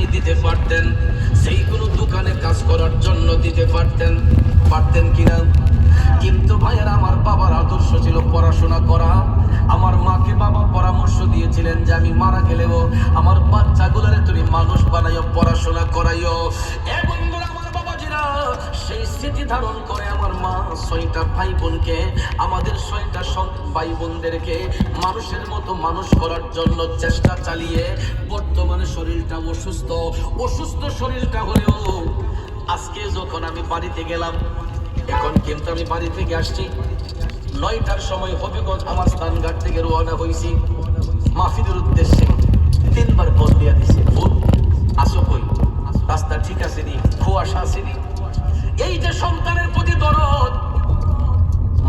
নাই দিতে পারতেন, সেই কোনো দোকানে কাজ করার জন্য দিতে পারতেন কিনা? কিন্তু ভাইয়ের আমার বাবার আদর্শ ছিল পড়াশোনা করা। আমার মাকে বাবা পরামর্শ দিয়েছিলেন যে আমি মারা গেলেও আমার বাচ্চাগুলোরে তুমি মানুষ বানাইও, পড়াশোনা করাইও। এ বন্ধুরা, আমার বাবাজিরা, সেই স্মৃতি ধারণ করে আমার মা 6টা ভাই বোনকে, আমাদের 6টা ভাই বোনদেরকে মানুষের মতো মানুষ করার জন্য চেষ্টা চালিয়ে বর্তমানে শরীরটা অসুস্থ শরীরটা হলেও আজকে যখন আমি বাড়িতে গেলাম, এখন কিন্তু আমি বাড়ি থেকে আসছি 9টার সময় হবিগঞ্জ আমার স্থানঘাট থেকে রওনা হয়েছি মাহফিলের উদ্দেশ্যে। 3বার কল দিয়া দিছি, ফোন আসো কই, রাস্তা ঠিক আছে নি, কুয়াশা আছে নি। এই যে সন্তানের প্রতি দরদ,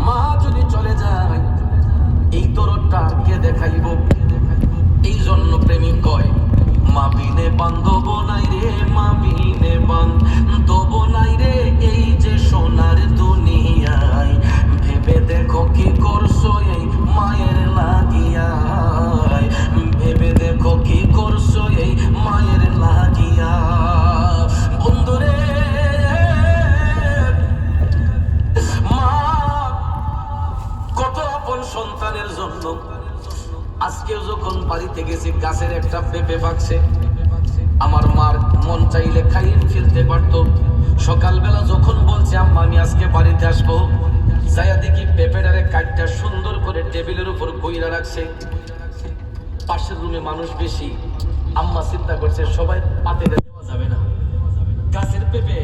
মা যদি চলে যায় এই দরদটা কে দেখাইব? এই জন্য প্রেমিক কয় মা বিনে বান্ধব নাই রে, মা বিনে বান্ধব নাই রে, এই যে সোনার দুনিয়ায়। ভেবে দেখো কি করছো এই মায়ের লাগিয়া, ভেবে দেখো কি করছো এই মায়ের লাগিয়া। বন্ধুরে, মা কত আপন সন্তানের জন্য। আজকেও যখন বাড়িতে গেছি, গাছের একটা পেঁপে পাকছে, আমার মার মন চাইলে খাইয়ে ফেলতে পারতো। সকালবেলা যখন বলছে আম্মা আমি আজকে বাড়িতে আসবো, যাইয়া দেখি পেঁপেটারে কাটটা সুন্দর করে টেবিলের উপর কইরা রাখছে। পাশের রুমে মানুষ বেশি, আম্মা চিন্তা করছে সবাই পাতে দেওয়া যাবে না, গাছের পেঁপে